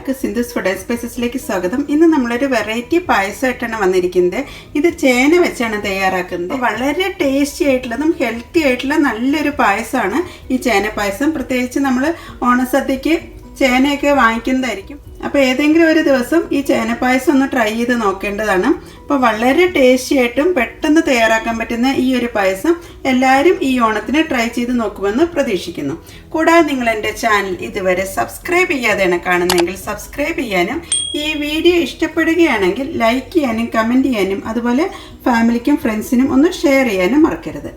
എല്ലാവർക്കും Sindhu's food and സ്പൈസസിലേക്ക് സ്വാഗതം. ഇന്ന് നമ്മളൊരു വെറൈറ്റി പായസമായിട്ടാണ് വന്നിരിക്കുന്നത്. ഇത് ചേന വെച്ചാണ് തയ്യാറാക്കുന്നത്. വളരെ ടേസ്റ്റി ആയിട്ടുള്ളതും ഹെൽത്തി ആയിട്ടുള്ള നല്ലൊരു പായസമാണ് ഈ ചേന പായസം. പ്രത്യേകിച്ച് നമ്മൾ ഓണസദ്യക്ക് ചേനയൊക്കെ വാങ്ങിക്കുന്നതായിരിക്കും. അപ്പോൾ ഏതെങ്കിലും ഒരു ദിവസം ഈ ചേനപ്പായസം ഒന്ന് ട്രൈ ചെയ്ത് നോക്കേണ്ടതാണ്. അപ്പോൾ വളരെ ടേസ്റ്റി ആയിട്ടും പെട്ടെന്ന് തയ്യാറാക്കാൻ പറ്റുന്ന ഈ ഒരു പായസം എല്ലാവരും ഈ ഓണത്തിന് ട്രൈ ചെയ്ത് നോക്കുമെന്ന് പ്രതീക്ഷിക്കുന്നു. കൂടാതെ നിങ്ങൾ എൻ്റെ ചാനൽ ഇതുവരെ സബ്സ്ക്രൈബ് ചെയ്യാതെയാണ് കാണുന്നതെങ്കിൽ സബ്സ്ക്രൈബ് ചെയ്യാനും, ഈ വീഡിയോ ഇഷ്ടപ്പെടുകയാണെങ്കിൽ ലൈക്ക് ചെയ്യാനും കമൻറ്റ് ചെയ്യാനും അതുപോലെ ഫാമിലിക്കും ഫ്രണ്ട്സിനും ഒന്ന് ഷെയർ ചെയ്യാനും മറക്കരുത്.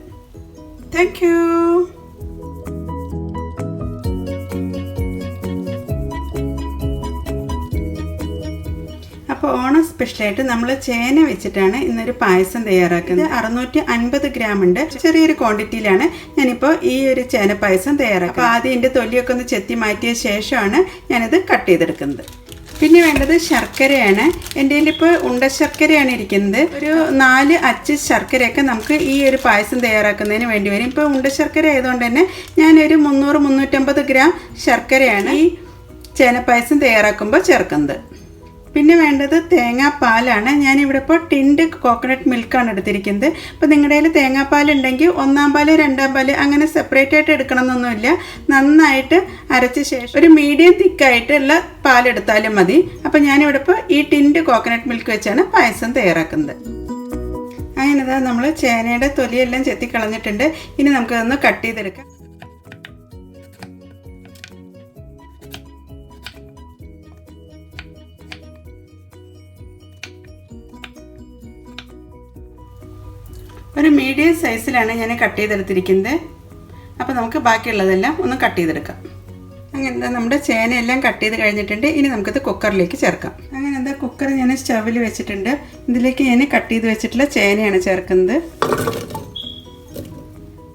Thank you. അപ്പോൾ ഓണം സ്പെഷ്യലായിട്ട് നമ്മൾ ചേന വെച്ചിട്ടാണ് ഇന്നൊരു പായസം തയ്യാറാക്കുന്നത്. 650 ഗ്രാം ഉണ്ട്. ചെറിയൊരു ക്വാണ്ടിറ്റിയിലാണ് ഞാനിപ്പോൾ ഈ ഒരു ചേന പായസം തയ്യാറാക്കുക. അപ്പോൾ ആദ്യം എൻ്റെ തൊലിയൊക്കെ ഒന്ന് ചെത്തി മാറ്റിയ ശേഷമാണ് ഞാനിത് കട്ട് ചെയ്തെടുക്കുന്നത്. പിന്നെ വേണ്ടത് ശർക്കരയാണ്. എൻ്റെ കയ്യിലിപ്പോൾ ഉണ്ട ശർക്കരയാണ് ഇരിക്കുന്നത്. ഒരു 4 അച്ച് ശർക്കരയൊക്കെ നമുക്ക് ഈ ഒരു പായസം തയ്യാറാക്കുന്നതിന് വേണ്ടി വരും. ഇപ്പോൾ ഉണ്ട ശർക്കര ആയതുകൊണ്ട് തന്നെ ഞാനൊരു 300-350 ഗ്രാം ശർക്കരയാണ് ഈ ചേന പായസം തയ്യാറാക്കുമ്പോൾ ചേർക്കുന്നത്. പിന്നെ വേണ്ടത് തേങ്ങാപ്പാലാണ്. ഞാനിവിടെ ഇപ്പോൾ ടിൻഡ് കോക്കനട്ട് മിൽക്കാണ് എടുത്തിരിക്കുന്നത്. അപ്പോൾ നിങ്ങളുടെ കയ്യിൽ തേങ്ങാപ്പാലുണ്ടെങ്കിൽ 1-ാം പാല് 2-ാം പാല് അങ്ങനെ സെപ്പറേറ്റ് ആയിട്ട് എടുക്കണമെന്നൊന്നുമില്ല. നന്നായിട്ട് അരച്ച ശേഷം ഒരു മീഡിയം തിക്കായിട്ടുള്ള പാലെടുത്താലും മതി. അപ്പോൾ ഞാനിവിടെ ഇപ്പോൾ ഈ ടിൻഡ് കോക്കനട്ട് മിൽക്ക് വെച്ചാണ് പായസം തയ്യാറാക്കുന്നത്. അങ്ങനെ നമ്മൾ ചേനയുടെ തൊലിയെല്ലാം ചെത്തി കളഞ്ഞിട്ടുണ്ട്. ഇനി നമുക്കതൊന്ന് കട്ട് ചെയ്തെടുക്കാം. ഒരു മീഡിയം സൈസിലാണ് ഞാൻ കട്ട് ചെയ്തെടുത്തിരിക്കുന്നത്. അപ്പോൾ നമുക്ക് ബാക്കിയുള്ളതെല്ലാം ഒന്ന് കട്ട് ചെയ്തെടുക്കാം. അങ്ങനെ നമ്മുടെ ചേനയെല്ലാം കട്ട് ചെയ്ത് കഴിഞ്ഞിട്ടുണ്ട്. ഇനി നമുക്കിത് കുക്കറിലേക്ക് ചേർക്കാം. അങ്ങനെ കുക്കർ ഞാൻ സ്റ്റവിൽ വെച്ചിട്ടുണ്ട്. ഇതിലേക്ക് ഞാൻ കട്ട് ചെയ്ത് വെച്ചിട്ടുള്ള ചേനയാണ് ചേർക്കുന്നത്.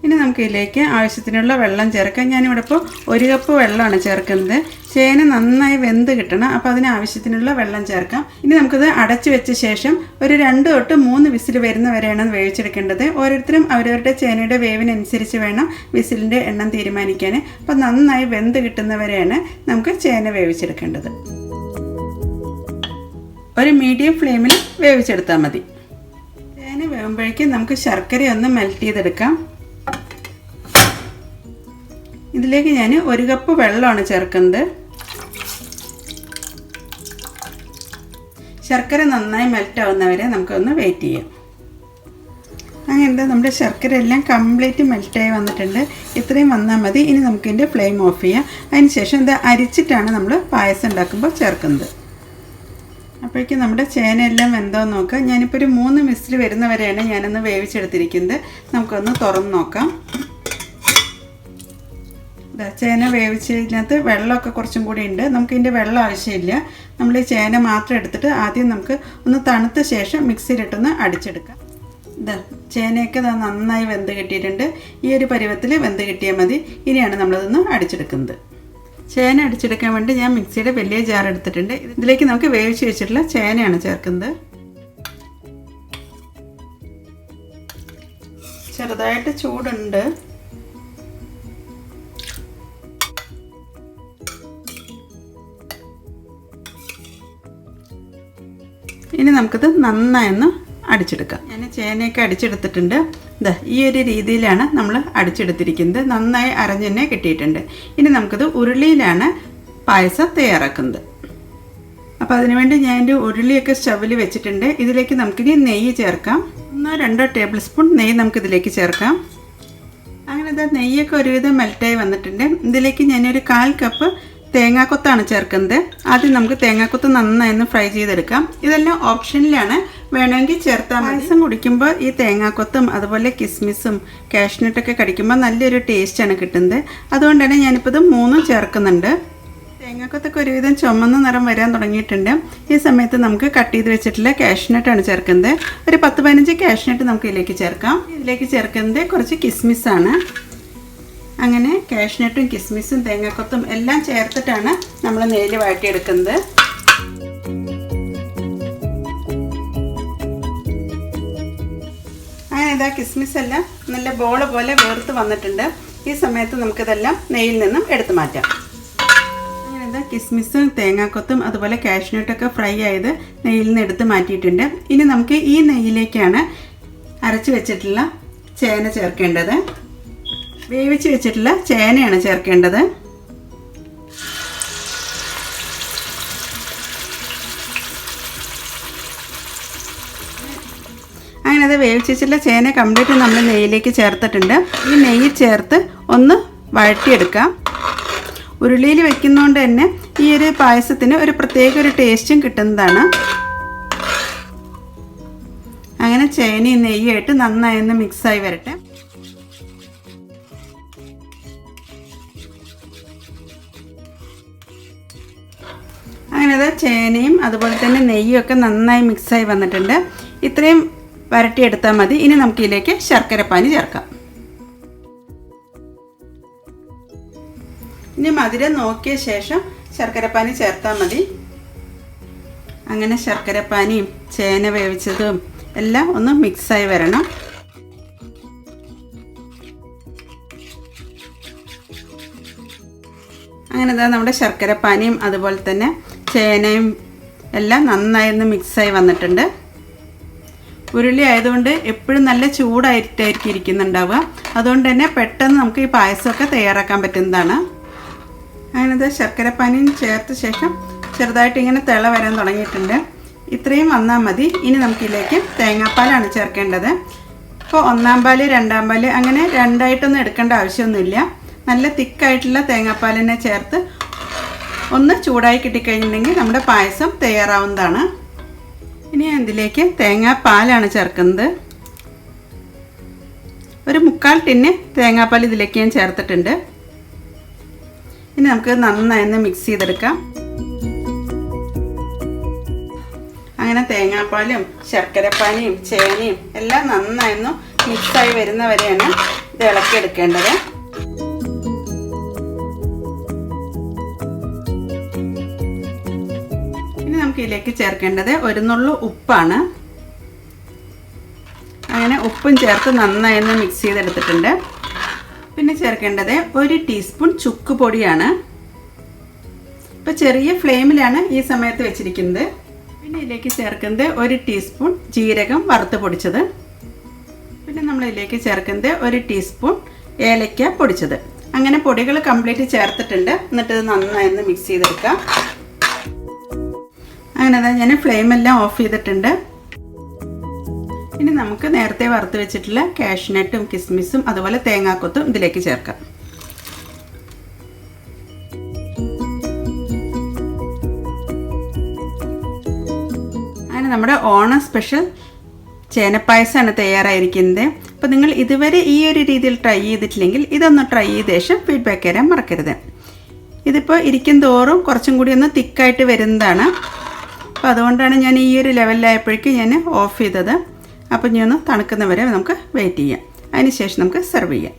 ഇനി നമുക്ക് ഇതിലേക്ക് ആവശ്യത്തിനുള്ള വെള്ളം ചേർക്കാം. ഞാനിവിടെ ഇപ്പോൾ 1 കപ്പ് വെള്ളമാണ് ചേർക്കുന്നത്. ചേന നന്നായി വെന്ത് കിട്ടണം. അപ്പോൾ അതിന് ആവശ്യത്തിനുള്ള വെള്ളം ചേർക്കാം. ഇനി നമുക്കിത് അടച്ചു വെച്ച ശേഷം ഒരു 2 തൊട്ട് 3 വിസിൽ വരുന്ന വരെയാണ് വേവിച്ചെടുക്കേണ്ടത്. ഓരോരുത്തരും അവരവരുടെ ചേനയുടെ വേവിനനുസരിച്ച് വേണം വിസിലിൻ്റെ എണ്ണം തീരുമാനിക്കാൻ. അപ്പോൾ നന്നായി വെന്ത് കിട്ടുന്നവരെയാണ് നമുക്ക് ചേന വേവിച്ചെടുക്കേണ്ടത്. ഒരു മീഡിയം ഫ്ലെയിമിൽ വേവിച്ചെടുത്താൽ മതി. ചേന വേകുമ്പോഴേക്കും നമുക്ക് ശർക്കര ഒന്ന് മെൽറ്റ് ചെയ്തെടുക്കാം. ഇതിലേക്ക് ഞാൻ 1 കപ്പ് വെള്ളമാണ് ചേർക്കുന്നത്. ശർക്കര നന്നായി മെൽറ്റ് ആവുന്നവരെ നമുക്കൊന്ന് വെയിറ്റ് ചെയ്യാം. അങ്ങനെ നമ്മുടെ ശർക്കര എല്ലാം കംപ്ലീറ്റ് മെൽറ്റായി വന്നിട്ടുണ്ട്. ഇത്രയും വന്നാൽ മതി. ഇനി നമുക്കിതിൻ്റെ ഫ്ലെയിം ഓഫ് ചെയ്യാം. അതിന് ശേഷം ഇത് അരിച്ചിട്ടാണ് നമ്മൾ പായസം ഉണ്ടാക്കുമ്പോൾ ചേർക്കുന്നത്. അപ്പോഴേക്കും നമ്മുടെ ചേനയെല്ലാം വെന്തോന്ന് നോക്കാം. ഞാനിപ്പോൾ ഒരു 3 വിസിൽ വരുന്നവരെയാണ് ഞാനൊന്ന് വേവിച്ചെടുത്തിരിക്കുന്നത്. നമുക്കൊന്ന് തുറന്ന് നോക്കാം. ചേന വേവിച്ചതിനകത്ത് വെള്ളമൊക്കെ കുറച്ചും കൂടി ഉണ്ട്. നമുക്കിതിൻ്റെ വെള്ളം ആവശ്യമില്ല. നമ്മൾ ഈ ചേന മാത്രം എടുത്തിട്ട് ആദ്യം നമുക്ക് ഒന്ന് തണുത്ത ശേഷം മിക്സിയിലിട്ടൊന്ന് അടിച്ചെടുക്കാം. ചേനയൊക്കെ നന്നായി വെന്ത് കിട്ടിയിട്ടുണ്ട്. ഈ ഒരു പരുവത്തിൽ വെന്ത് കിട്ടിയാൽ മതി. ഇനിയാണ് നമ്മളതൊന്ന് അടിച്ചെടുക്കുന്നത്. ചേന അടിച്ചെടുക്കാൻ വേണ്ടി ഞാൻ മിക്സിയുടെ വലിയ ജാർ എടുത്തിട്ടുണ്ട്. ഇതിലേക്ക് നമുക്ക് വേവിച്ച് വെച്ചിട്ടുള്ള ചേനയാണ് ചേർക്കുന്നത്. ചെറുതായിട്ട് ചൂടുണ്ട്. ഇനി നമുക്കിത് നന്നായൊന്ന് അടിച്ചെടുക്കാം. ഞാൻ ചേനയൊക്കെ അടിച്ചെടുത്തിട്ടുണ്ട്. ഈ ഒരു രീതിയിലാണ് നമ്മൾ അടിച്ചെടുത്തിരിക്കുന്നത്. നന്നായി അരഞ്ഞ് തന്നെ കിട്ടിയിട്ടുണ്ട്. ഇനി നമുക്കിത് ഉരുളിയിലാണ് പായസം തയ്യാറാക്കുന്നത്. അപ്പോൾ അതിനുവേണ്ടി ഞാൻ എൻ്റെ ഉരുളിയൊക്കെ സ്റ്റവിൽ വെച്ചിട്ടുണ്ട്. ഇതിലേക്ക് നമുക്കിനി നെയ്യ് ചേർക്കാം. 1-2 ടേബിൾ സ്പൂൺ നെയ്യ് നമുക്കിതിലേക്ക് ചേർക്കാം. അങ്ങനെ നെയ്യൊക്കെ ഒരുവിധം മെൽറ്റായി വന്നിട്ടുണ്ട്. ഇതിലേക്ക് ഞാനൊരു 1/4 കപ്പ് തേങ്ങാക്കൊത്താണ് ചേർക്കുന്നത്. ആദ്യം നമുക്ക് തേങ്ങാക്കൊത്ത് നന്നായി ഒന്ന് ഫ്രൈ ചെയ്തെടുക്കാം. ഇതെല്ലാം ഓപ്ഷനിലാണ്, വേണമെങ്കിൽ ചേർത്താൽ മതി. പായസം കുടിക്കുമ്പോൾ ഈ തേങ്ങാക്കൊത്തും അതുപോലെ കിസ്മിസും കാഷ്നട്ടൊക്കെ കടിക്കുമ്പോൾ നല്ലൊരു ടേസ്റ്റാണ് കിട്ടുന്നത്. അതുകൊണ്ടാണ് ഞാനിപ്പോൾ ഇത് 3 ചേർക്കുന്നുണ്ട്. തേങ്ങാക്കൊത്തൊക്കെ ഒരുവിധം ചുമന്ന നിറം വരാൻ തുടങ്ങിയിട്ടുണ്ട്. ഈ സമയത്ത് നമുക്ക് കട്ട് ചെയ്ത് വെച്ചിട്ടുള്ള കാഷ്നട്ടാണ് ചേർക്കുന്നത്. ഒരു 10-15 കാഷ്നട്ട് നമുക്ക് ഇതിലേക്ക് ചേർക്കാം. ഇതിലേക്ക് ചേർക്കുന്നത് കുറച്ച് കിസ്മിസാണ്. അങ്ങനെ കാഷ്നട്ടും കിസ്മിസും തേങ്ങാക്കൊത്തും എല്ലാം ചേർത്തിട്ടാണ് നമ്മൾ നെയ്യിൽ വാട്ടിയെടുക്കുന്നത്. അങ്ങനെ കിസ്മിസ് എല്ലാം നല്ല ബോൾ പോലെ വേർത്ത് വന്നിട്ടുണ്ട്. ഈ സമയത്ത് നമുക്കിതെല്ലാം നെയ്യിൽ നിന്നും എടുത്തു മാറ്റാം. അങ്ങനെ കിസ്മിസും തേങ്ങാക്കൊത്തും അതുപോലെ കാഷ്യൂനട്ടൊക്കെ ഫ്രൈ ആയത് നെയ്യിൽ നിന്ന് എടുത്ത് മാറ്റിയിട്ടുണ്ട്. ഇനി നമുക്ക് ഈ നെയ്യിലേക്കാണ് അരച്ച് വെച്ചിട്ടുള്ള ചേന ചേർക്കേണ്ടത്. വേവിച്ച് വെച്ചിട്ടുള്ള ചേനയാണ് ചേർക്കേണ്ടത്. അങ്ങനെ അത് വേവിച്ച് വെച്ചിട്ടുള്ള ചേന കംപ്ലീറ്റ് നമ്മൾ നെയ്യിലേക്ക് ചേർത്തിട്ടുണ്ട്. ഈ നെയ്യ് ചേർത്ത് ഒന്ന് വഴറ്റിയെടുക്കാം. ഉരുളിയിൽ വെക്കുന്നതുകൊണ്ട് തന്നെ ഈ ഒരു പായസത്തിന് ഒരു പ്രത്യേക ഒരു ടേസ്റ്റും കിട്ടുന്നതാണ്. അങ്ങനെ ചേനയും നെയ്യായിട്ട് നന്നായി ഒന്ന് മിക്സായി വരട്ടെ. അങ്ങനെ അത് ചേനയും അതുപോലെ തന്നെ നെയ്യും ഒക്കെ നന്നായി മിക്സായി വന്നിട്ടുണ്ട്. ഇത്രയും വരട്ടിയെടുത്താൽ മതി. ഇനി നമുക്ക് ഇതിലേക്ക് ശർക്കരപ്പാനി ചേർക്കാം. ഇനി മധുരം നോക്കിയ ശേഷം ശർക്കരപ്പാനി ചേർത്താൽ മതി. അങ്ങനെ ശർക്കരപ്പാനിയും ചേന വേവിച്ചതും എല്ലാം ഒന്ന് മിക്സായി വരണം. അങ്ങനെ ഇതാ നമ്മുടെ ശർക്കരപ്പാനിയും അതുപോലെ തന്നെ ചേനയും എല്ലാം നന്നായി ഒന്ന് മിക്സായി വന്നിട്ടുണ്ട്. ഉരുളി ആയതുകൊണ്ട് എപ്പോഴും നല്ല ചൂടായിട്ടായിരിക്കും ഇരിക്കുന്നുണ്ടാവുക. അതുകൊണ്ട് തന്നെ പെട്ടെന്ന് നമുക്ക് ഈ പായസമൊക്കെ തയ്യാറാക്കാൻ പറ്റുന്നതാണ്. അങ്ങനത്തെ ശർക്കരപ്പാനിയും ചേർത്ത ശേഷം ചെറുതായിട്ട് ഇങ്ങനെ തിള വരാൻ തുടങ്ങിയിട്ടുണ്ട്. ഇത്രയും വന്നാൽ മതി. ഇനി നമുക്കിതിലേക്ക് തേങ്ങാപ്പാലാണ് ചേർക്കേണ്ടത്. ഇപ്പോൾ 1-ാം പാല് 2-ാം പാല് അങ്ങനെ രണ്ടായിട്ടൊന്നും എടുക്കേണ്ട ആവശ്യമൊന്നുമില്ല. നല്ല തിക്കായിട്ടുള്ള തേങ്ങാപ്പാൽ തന്നെ ചേർത്ത് ഒന്ന് ചൂടായി കിട്ടിക്കഴിഞ്ഞിട്ടുണ്ടെങ്കിൽ നമ്മുടെ പായസം തയ്യാറാവുന്നതാണ്. ഇനി ഇതിലേക്ക് തേങ്ങാപ്പാലാണ് ചേർക്കുന്നത്. ഒരു 3/4 ടിന്ന് തേങ്ങാപ്പാൽ ഇതിലേക്ക് ഞാൻ ചേർത്തിട്ടുണ്ട്. ഇനി നമുക്ക് നന്നായി ഒന്ന് മിക്സ് ചെയ്തെടുക്കാം. അങ്ങനെ തേങ്ങാപ്പാലും ശർക്കരപ്പാനിയും ചേനയും എല്ലാം നന്നായി ഒന്ന് മിക്സായി വരുന്നവരെയാണ് ഇത് ഇളക്കിയെടുക്കേണ്ടത്. ഇനി നമുക്ക് ഇതിലേക്ക് ചേർക്കേണ്ടത് ഒരു നുള്ളു ഉപ്പാണ്. അങ്ങനെ ഉപ്പും ചേർത്ത് നന്നായി ഒന്ന് മിക്സ് ചെയ്തെടുത്തിട്ടുണ്ട്. പിന്നെ ചേർക്കേണ്ടത് 1 ടീസ്പൂൺ ചുക്ക് പൊടിയാണ്. ഇപ്പോൾ ചെറിയ ഫ്ലെയിമിലാണ് ഈ സമയത്ത് വെച്ചിരിക്കുന്നത്. പിന്നെ ഇതിലേക്ക് ചേർക്കുന്നത് 1 ടീസ്പൂൺ ജീരകം വറുത്ത് പൊടിച്ചത്. പിന്നെ നമ്മൾ ഇതിലേക്ക് ചേർക്കുന്നത് 1 ടീസ്പൂൺ ഏലക്ക പൊടിച്ചത്. അങ്ങനെ പൊടികൾ കംപ്ലീറ്റ് ചേർത്തിട്ടുണ്ട്. എന്നിട്ട് ഇത് നന്നായി ഒന്ന് മിക്സ് ചെയ്തെടുക്കാം. അങ്ങനെ അതാ ഞാൻ ഫ്ലെയിമെല്ലാം ഓഫ് ചെയ്തിട്ടുണ്ട്. ഇനി നമുക്ക് നേരത്തെ വറുത്ത് വെച്ചിട്ടുള്ള കാഷ്യൂനട്ടും കിസ്മിസും അതുപോലെ തേങ്ങാക്കൊത്തും ഇതിലേക്ക് ചേർക്കാം. അങ്ങനെ നമ്മുടെ ഓണം സ്പെഷ്യൽ ചേനപ്പായസമാണ് തയ്യാറായിരിക്കുന്നത്. അപ്പോൾ നിങ്ങൾ ഇതുവരെ ഈ ഒരു രീതിയിൽ ട്രൈ ചെയ്തിട്ടില്ലെങ്കിൽ ഇതൊന്ന് ട്രൈ ചെയ്ത ശേഷം ഫീഡ്ബാക്ക് തരാൻ മറക്കരുത്. ഇതിപ്പോൾ ഇരിക്കും തോറും കുറച്ചും കൂടി ഒന്ന് തിക്കായിട്ട് വരുന്നതാണ്. അപ്പോൾ അതുകൊണ്ടാണ് ഞാൻ ഈ ഒരു ലെവലിലായപ്പോഴേക്കും ഞാൻ ഓഫ് ചെയ്തത്. അപ്പോൾ ഇനി ഒന്ന് തണുക്കുന്നവരെ നമുക്ക് വെയിറ്റ് ചെയ്യാം. അതിന് ശേഷം നമുക്ക് സെർവ് ചെയ്യാം.